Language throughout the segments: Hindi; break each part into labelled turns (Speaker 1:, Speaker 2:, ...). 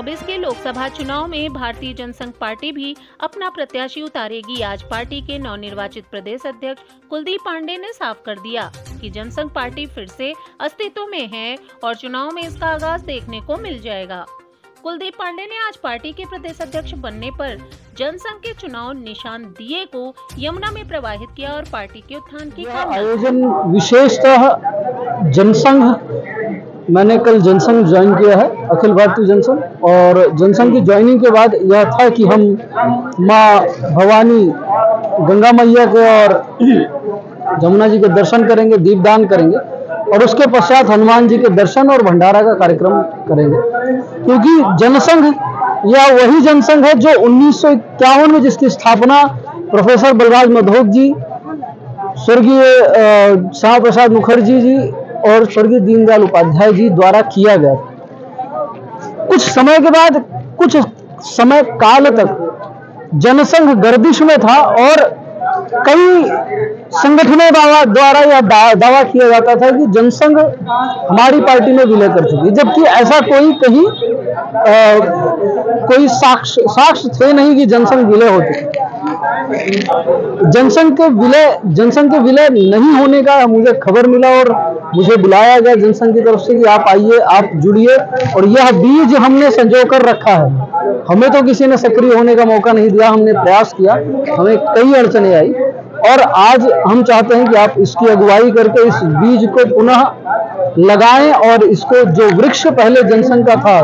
Speaker 1: 2024 के लोकसभा चुनाव में भारतीय जनसंघ पार्टी भी अपना प्रत्याशी उतारेगी। आज पार्टी के नवनिर्वाचित प्रदेश अध्यक्ष कुलदीप पांडे ने साफ कर दिया कि जनसंघ पार्टी फिर से अस्तित्व में है और चुनाव में इसका आगाज देखने को मिल जाएगा। कुलदीप पांडे ने आज पार्टी के प्रदेश अध्यक्ष बनने पर जनसंघ के चुनाव निशान दिए को यमुना में प्रवाहित किया और पार्टी के उत्थान की
Speaker 2: आयोजन विशेषतः जनसंघ, मैंने कल जनसंघ ज्वाइन किया है, अखिल भारतीय जनसंघ, और जनसंघ की ज्वाइनिंग के बाद यह था कि हम माँ भवानी गंगा मैया के और जमुना जी के दर्शन करेंगे, दीपदान करेंगे और उसके पश्चात हनुमान जी के दर्शन और भंडारा का कार्यक्रम करेंगे। क्योंकि जनसंघ यह वही जनसंघ है जो 1951 में जिसकी स्थापना प्रोफेसर बलराज मधोक जी, स्वर्गीय श्यामा प्रसाद मुखर्जी जी और स्वर्गीय दीनदयाल उपाध्याय जी द्वारा किया गया। कुछ समय के बाद, कुछ समय काल तक जनसंघ गर्दिश में था और कई संगठनों द्वारा यह दावा किया जाता था कि जनसंघ हमारी पार्टी में विलय कर चुकी, जबकि ऐसा कोई कहीं कोई साक्ष्य थे नहीं कि जनसंघ विलय हो चुकी। जनसंघ के विलय नहीं होने का मुझे खबर मिला और मुझे बुलाया गया जनसंघ की तरफ से कि आप आइए, आप जुड़िए, और यह बीज हमने संजो कर रखा है। हमें तो किसी ने सक्रिय होने का मौका नहीं दिया, हमने प्रयास किया, हमें कई अड़चनें आई और आज हम चाहते हैं कि आप इसकी अगुवाई करके इस बीज को पुनः लगाएं और इसको जो वृक्ष पहले जनसंघ का था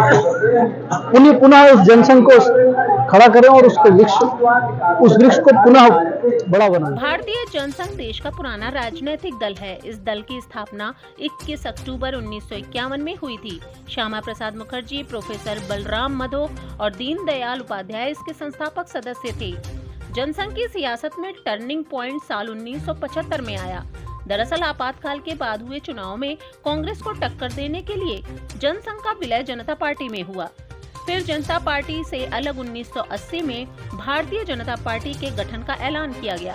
Speaker 2: पुनः उस जनसंघ को खड़ा करें और उस वृक्ष को पुनः बड़ा बनाएं।
Speaker 1: भारतीय जनसंघ देश का पुराना राजनीतिक दल है। इस दल की स्थापना 21 अक्टूबर 1951 में हुई थी। श्यामा प्रसाद मुखर्जी, प्रोफेसर बलराम मधोक और दीनदयाल उपाध्याय इसके संस्थापक सदस्य थे। जनसंघ की सियासत में टर्निंग पॉइंट साल 1975 में आया। दरअसल आपातकाल के बाद हुए चुनाव में कांग्रेस को टक्कर देने के लिए जनसंघ का विलय जनता पार्टी में हुआ। फिर जनता पार्टी से अलग 1980 में भारतीय जनता पार्टी के गठन का ऐलान किया गया।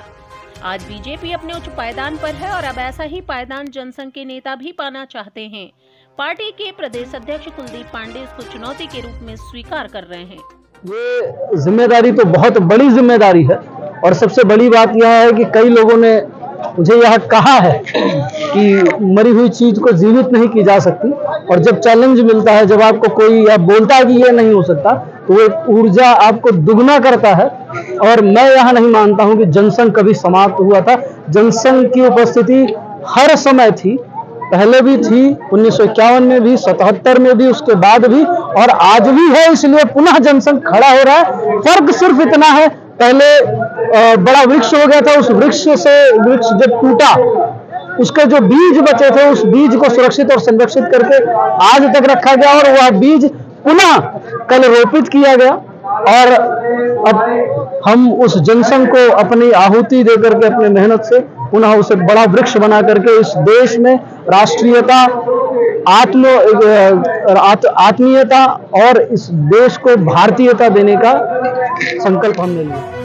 Speaker 1: आज बीजेपी अपने उच्च पायदान पर है और अब ऐसा ही पायदान जनसंघ के नेता भी पाना चाहते हैं। पार्टी के प्रदेश अध्यक्ष कुलदीप पांडे इसको चुनौती के रूप में स्वीकार कर रहे हैं।
Speaker 2: ये जिम्मेदारी तो बहुत बड़ी जिम्मेदारी है और सबसे बड़ी बात यह है कि कई लोगों ने मुझे यह कहा है कि मरी हुई चीज को जीवित नहीं की जा सकती, और जब चैलेंज मिलता है, जब आपको कोई यह बोलता है कि ये नहीं हो सकता, तो वो ऊर्जा आपको दुगना करता है। और मैं यह नहीं मानता हूं कि जनसंघ कभी समाप्त हुआ था। जनसंघ की उपस्थिति हर समय थी, पहले भी थी, 1951 में भी, 77 में भी, उसके बाद भी और आज भी है। इसलिए पुनः जनसंघ खड़ा हो रहा है। फर्क सिर्फ इतना है, पहले बड़ा वृक्ष हो गया था, उस वृक्ष जब टूटा, उसके जो बीज बचे थे उस बीज को सुरक्षित और संरक्षित करके आज तक रखा गया और वह बीज पुनः कल रोपित किया गया। और अब हम उस जनसंघ को अपनी आहुति देकर के, अपने मेहनत से पुनः उसे बड़ा वृक्ष बना करके इस देश में राष्ट्रीयता, आत्मीयता और इस देश को भारतीयता देने का संकल्प हमने लिया।